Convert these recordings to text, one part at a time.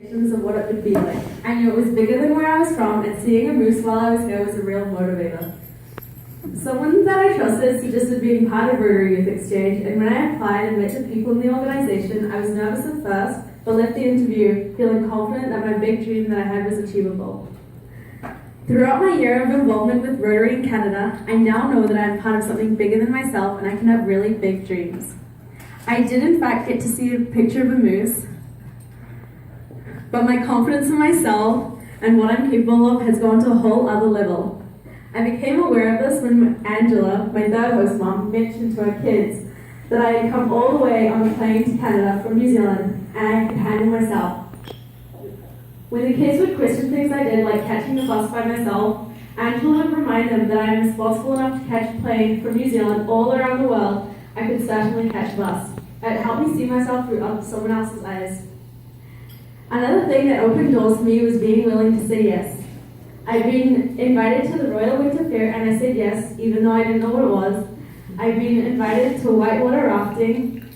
Of what it would be like. I knew it was bigger than where I was from, and seeing a moose while I was there was a real motivator. Someone that I trusted suggested being part of Rotary Youth Exchange, and when I applied and met the people in the organisation, I was nervous at first, but left the interview feeling confident that my big dream that I had was achievable. Throughout my year of involvement with Rotary in Canada, I now know that I am part of something bigger than myself and I can have really big dreams. I did in fact get to see a picture of a moose, but my confidence in myself and what I'm capable of has gone to a whole other level. I became aware of this when Angela, my third host mom, mentioned to our kids that I had come all the way on a plane to Canada from New Zealand and I could handle myself. When the kids would question things I did, like catching the bus by myself, Angela would remind them that I am responsible enough to catch a plane from New Zealand all around the world. I could certainly catch a bus. It helped me see myself through someone else's eyes. Another thing that opened doors for me was being willing to say yes. I've been invited to the Royal Winter Fair and I said yes, even though I didn't know what it was. I've been invited to whitewater rafting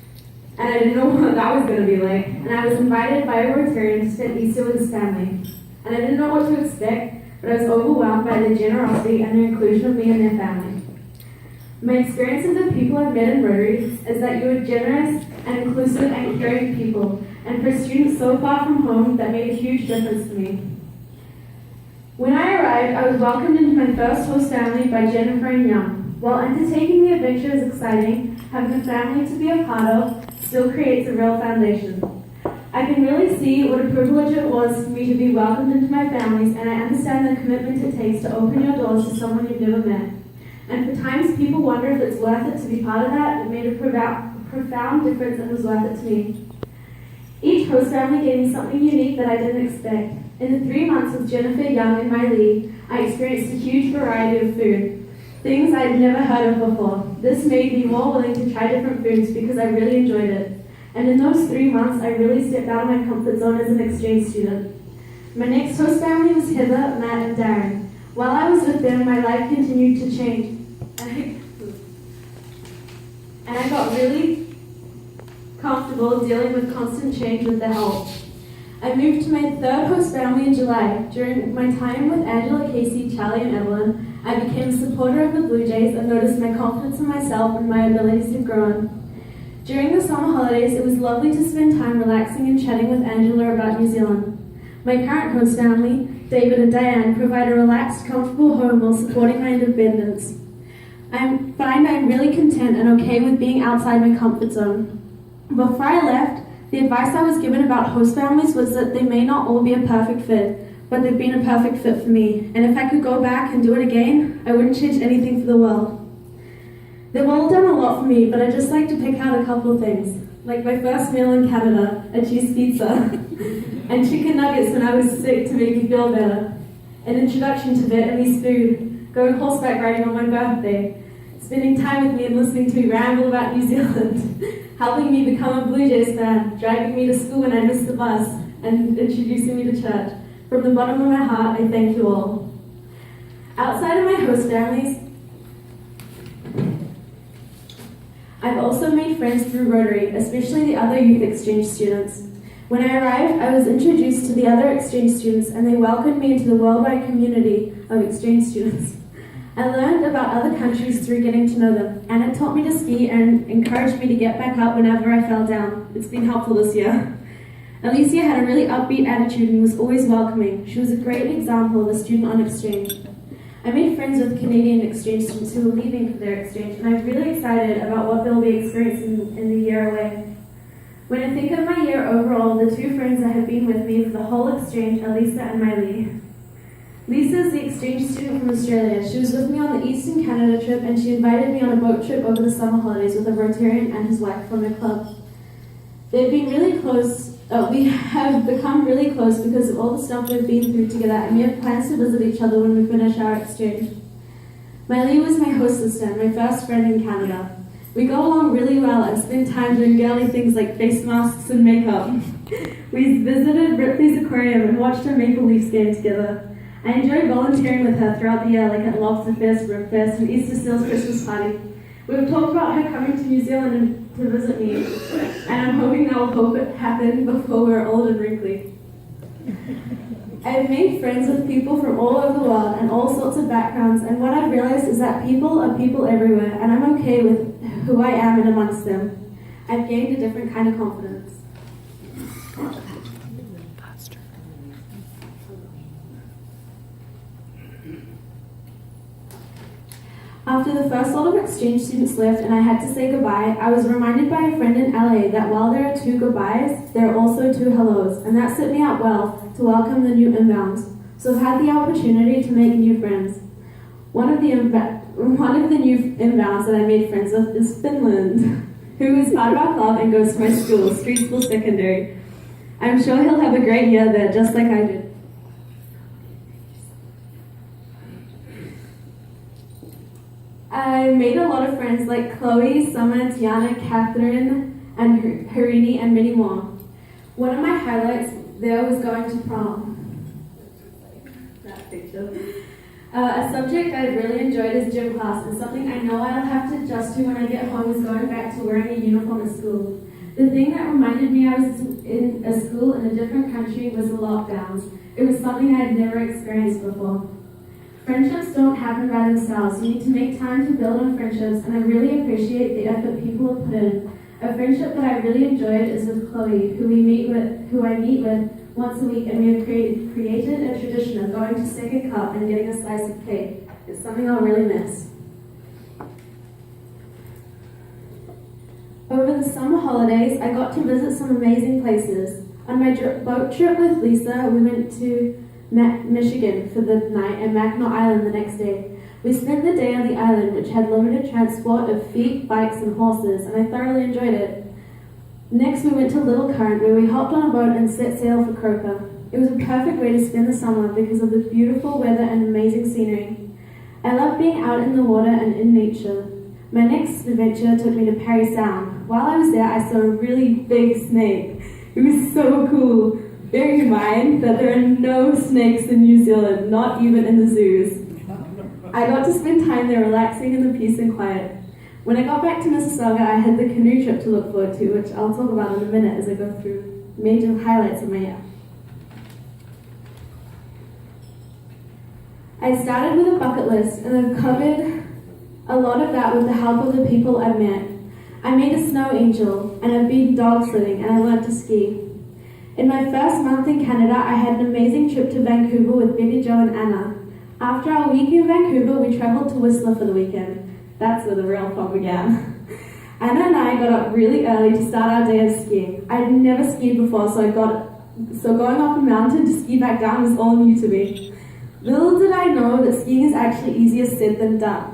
and I didn't know what that was going to be like. And I was invited by a Rotarian to spend Easter with his family. And I didn't know what to expect, but I was overwhelmed by their generosity and their inclusion of me and their family. My experience of the people I've met in Rotary is that you are generous and inclusive and caring people, and for students so far from home, that made a huge difference to me. When I arrived, I was welcomed into my first host family by Jennifer and Young. While undertaking the adventure is exciting, having a family to be a part of still creates a real foundation. I can really see what a privilege it was for me to be welcomed into my families, and I understand the commitment it takes to open your doors to someone you've never met. And for times people wonder if it's worth it to be part of that, it made a profound difference and was worth it to me. Each host family gave me something unique that I didn't expect. In the 3 months with Jennifer, Young, and Miley, I experienced a huge variety of food, things I'd never heard of before. This made me more willing to try different foods because I really enjoyed it. And in those 3 months, I really stepped out of my comfort zone as an exchange student. My next host family was Heather, Matt, and Darren. While I was with them, my life continued to change. And I got really comfortable dealing with constant change with their help. I moved to my third host family in July. During my time with Angela, Casey, Charlie, and Evelyn, I became a supporter of the Blue Jays and noticed my confidence in myself and my abilities had grown. During the summer holidays, it was lovely to spend time relaxing and chatting with Angela about New Zealand. My current host family, David and Diane, provide a relaxed, comfortable home while supporting my independence. I find I'm really content and okay with being outside my comfort zone. Before I left, the advice I was given about host families was that they may not all be a perfect fit, but they've been a perfect fit for me. And if I could go back and do it again, I wouldn't change anything for the world. They've all done a lot for me, but I'd just like to pick out a couple of things. Like my first meal in Canada, a cheese pizza, and chicken nuggets when I was sick to make me feel better. An introduction to Vietnamese food, going horseback riding on my birthday, spending time with me and listening to me ramble about New Zealand, helping me become a Blue Jays fan, driving me to school when I missed the bus, and introducing me to church. From the bottom of my heart, I thank you all. Outside of my host families, I've also made friends through Rotary, especially the other youth exchange students. When I arrived, I was introduced to the other exchange students and they welcomed me into the worldwide community of exchange students. I learned about other countries through getting to know them, and it taught me to ski and encouraged me to get back up whenever I fell down. It's been helpful this year. Alicia had a really upbeat attitude and was always welcoming. She was a great example of a student on exchange. I made friends with Canadian exchange students who were leaving for their exchange, and I'm really excited about what they'll be experiencing in the year away. When I think of my year overall, the two friends that have been with me for the whole exchange are Lisa and Miley. Lisa is the exchange student from Australia. She was with me on the Eastern Canada trip and she invited me on a boat trip over the summer holidays with a Rotarian and his wife from their club. They've been really close. We have become really close because of all the stuff we've been through together, and we have plans to visit each other when we finish our exchange. Miley was my host sister and my first friend in Canada. We go along really well and spend time doing girly things like face masks and makeup. We visited Ripley's Aquarium and watched a Maple Leafs game together. I enjoy volunteering with her throughout the year, like at Lobster Fest, Rib Fest, and Easter Seals Christmas Party. We've talked about her coming to New Zealand to visit me, and I'm hoping that will happen before we're old and wrinkly. I've made friends with people from all over the world and all sorts of backgrounds, and what I've realized is that people are people everywhere, and I'm okay with who I am and amongst them. I've gained a different kind of confidence. After the first lot of exchange students left and I had to say goodbye, I was reminded by a friend in LA that while there are 2 goodbyes, there are also 2 hellos, and that set me up well to welcome the new inbounds. So I've had the opportunity to make new friends. One of the new inbounds that I made friends with is Finland, who is part of our club and goes to my school, Street School Secondary. I'm sure he'll have a great year there, just like I did. I made a lot of friends like Chloe, Summer, Tiana, Catherine, and Harini, and many more. One of my highlights there was going to prom. That picture. A subject I really enjoyed is gym class, and something I know I'll have to adjust to when I get home is going back to wearing a uniform at school. The thing that reminded me I was in a school in a different country was the lockdowns. It was something I had never experienced before. Friendships don't happen by themselves. You need to make time to build on friendships, and I really appreciate the effort people have put in. A friendship that I really enjoyed is with Chloe, who I meet with once a week, and we have created a tradition of going to Second Cup and getting a slice of cake. It's something I'll really miss. Over the summer holidays, I got to visit some amazing places. On my boat trip with Lisa, we went to Michigan for the night and Mackinac Island the next day. We spent the day on the island, which had limited transport of feet, bikes, and horses, and I thoroughly enjoyed it. Next, we went to Little Current, where we hopped on a boat and set sail for Croker. It was a perfect way to spend the summer because of the beautiful weather and amazing scenery. I love being out in the water and in nature. My next adventure took me to Parry Sound. While I was there, I saw a really big snake. It was so cool. Bearing in mind that there are no snakes in New Zealand, not even in the zoos. I got to spend time there relaxing in the peace and quiet. When I got back to Mississauga, I had the canoe trip to look forward to, which I'll talk about in a minute as I go through major highlights of my year. I started with a bucket list, and I've covered a lot of that with the help of the people I've met. I made a snow angel, and I've been dog sledding, and I learned to ski. In my first month in Canada, I had an amazing trip to Vancouver with Billy Joe and Anna. After our week in Vancouver, we traveled to Whistler for the weekend. That's where the real fun began. Anna and I got up really early to start our day of skiing. I had never skied before, so going up a mountain to ski back down was all new to me. Little did I know that skiing is actually easier said than done.